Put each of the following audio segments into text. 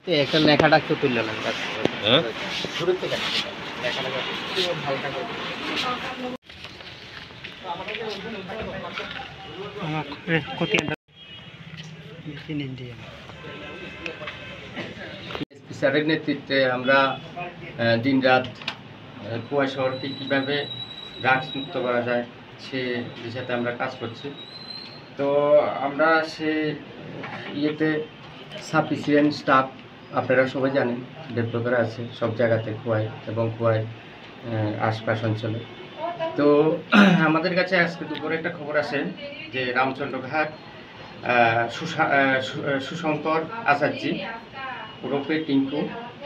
একটা লেখাটা তো তুলল না হ্যাঁ শুরু থেকে লেখাটা হালকা করে স্যারের নেতৃত্বে আমরা দিনরাত কুয়া শহরকে কীভাবে ড্রাগস মুক্ত করা যায় সে বিষয়তে আমরা কাজ করছি। তো আমরা সে ইয়েতে সাফিসিয়েন্ট স্টাফ আপনারা সবাই জানেন ডেভেলপ করা আছে সব জায়গাতে কুয়ায় এবং কুয়ায় আশপাশ অঞ্চলে। তো আমাদের কাছে আজকে দুপুরে একটা খবর আসে যে রামচন্দ্রঘাট সুশঙ্কর আচার্যি ওরফে টিঙ্কু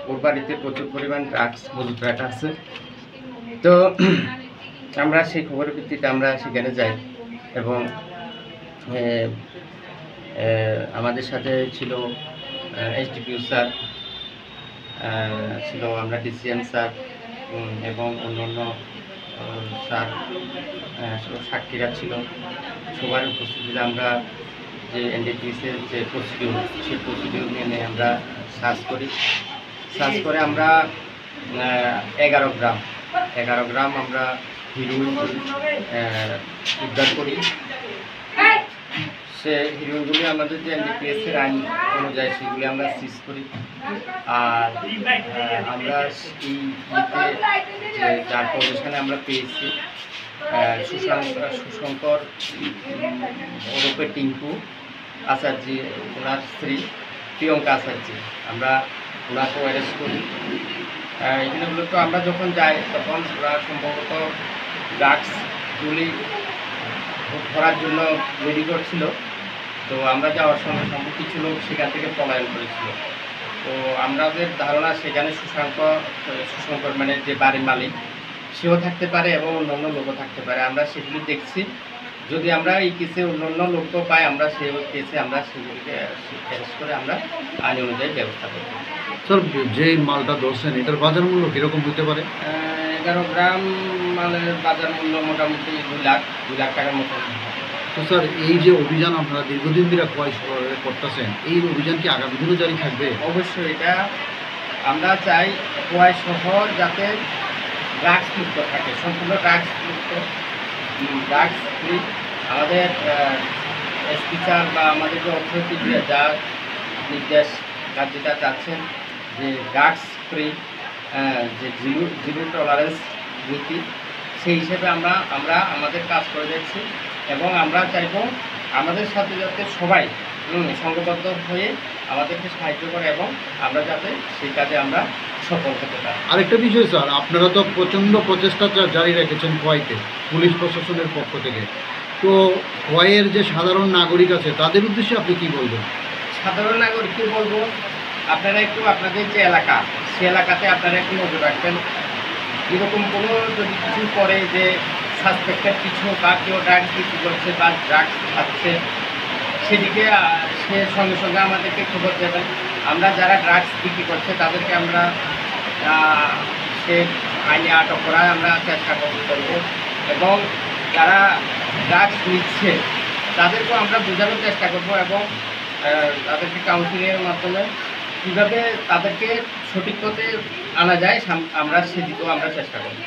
ওর বাড়িতে প্রচুর পরিমাণ ড্রাগস মজুত রাখা আছে। তো আমরা সেই খবরের ভিত্তিতে আমরা সেখানে যাই এবং আমাদের সাথে ছিল এসডিপিও স্যার, ছিল আমরা ডিসিএম স্যার এবং অন্যান্য স্যার সাক্ষীরা ছিল। সবার উপস্থিতিতে আমরা যে এনডিপিএসের যে প্রসিডিউর সেই প্রসিডিউর মেনে আমরা সার্চ করে আমরা 11 গ্রাম আমরা হিরোইন উদ্ধার করি। সে হিরোইনগুলি আমাদের যে এনডিপিএসের আইন অনুযায়ী সেগুলি আমরা সিজ করি। আর আমরা এই ইয়েতে যে যার পজিশনে আমরা পেয়েছি সুশঙ্কর ওরফে টিঙ্কু আচার্যি, ওনার স্ত্রী প্রিয়ঙ্কা আচার্যি, আমরা ওনাকে অ্যারেস্ট করি। এগুলো তো আমরা যখন যাই তখন ওরা সম্ভবত ড্রাগসগুলি ধরার জন্য রেডি করছিল। তো আমরা যাওয়ার সঙ্গে সঙ্গে কিছু লোক সেখান থেকে পলায়ন করেছিল। তো আমাদের ধারণা সেখানে সুশঙ্কর মানে যে বাড়ির মালিক সেও থাকতে পারে এবং অন্যান্য লোকও থাকতে পারে। আমরা সেগুলি দেখছি। যদি আমরা এই কেসে অন্যান্য লোকও পাই আমরা সেই কেসে আমরা সেগুলিকে অ্যারেস্ট করে আমরা আইন অনুযায়ী ব্যবস্থা করব। স্যার, যে মালটা ধরছেন এটার বাজার মূল্য কীরকম হতে পারে? 11 গ্রাম মালের বাজার মূল্য মোটামুটি 2 লাখ টাকার মতো। তো স্যার, এই যে অভিযান আপনারা দীর্ঘদিন ধরে কুয়ায় করতেছেন, এই অভিযান কি আগামী দিনও জারি থাকবে? অবশ্যই এটা আমরা চাই কুয়ায় শহর যাতে ড্রাগস মুক্ত থাকে, সম্পূর্ণ ড্রাগস মুক্ত, ড্রাগস ফ্রি। আমাদের এসপি স্যার বা আমাদের যে অথরিটি যা নির্দেশ যেটা চাচ্ছেন যে ড্রাগস ফ্রি, যে জিরো টলারেন্স নীতি, সেই হিসেবে আমরা আমাদের কাজ করে যাচ্ছি এবং আমরা চাইব আমাদের সাথে যাতে সবাই সংঘবদ্ধ হয়ে আমাদেরকে সাহায্য করে এবং আমরা যাতে সেই কাজে আমরা সফল হতে পারি। আরেকটা বিষয় স্যার, আপনারা তো প্রচণ্ড প্রচেষ্টা জারি রেখেছেন কুয়াইতে পুলিশ প্রশাসনের পক্ষ থেকে। তো কুয়াইয়ের যে সাধারণ নাগরিক আছে তাদের উদ্দেশ্যে আপনি কি বলবেন? সাধারণ নাগরিক কী বলবো, আপনারা একটু আপনাদের যে এলাকা সে এলাকাতে আপনারা একটু নজর রাখবেন। এরকম কোনো যদি কিছু করে যে সাসপেক্টেড কিছু বা কেউ ড্রাগস বিক্রি করছে বা ড্রাগস খাচ্ছে, সেদিকে সে সঙ্গে সঙ্গে আমাদেরকে খবর দেবেন। আমরা যারা ড্রাগস বিক্রি করছে তাদেরকে আমরা সে আইনে আটক করার আমরা চেষ্টা করব এবং যারা ড্রাগস নিচ্ছে তাদেরকেও আমরা বোঝানোর চেষ্টা করব এবং তাদেরকে কাউন্সিলিংয়ের মাধ্যমে কীভাবে তাদেরকে সঠিক পথে আনা যায় আমরা সেদিকেও আমরা চেষ্টা করব।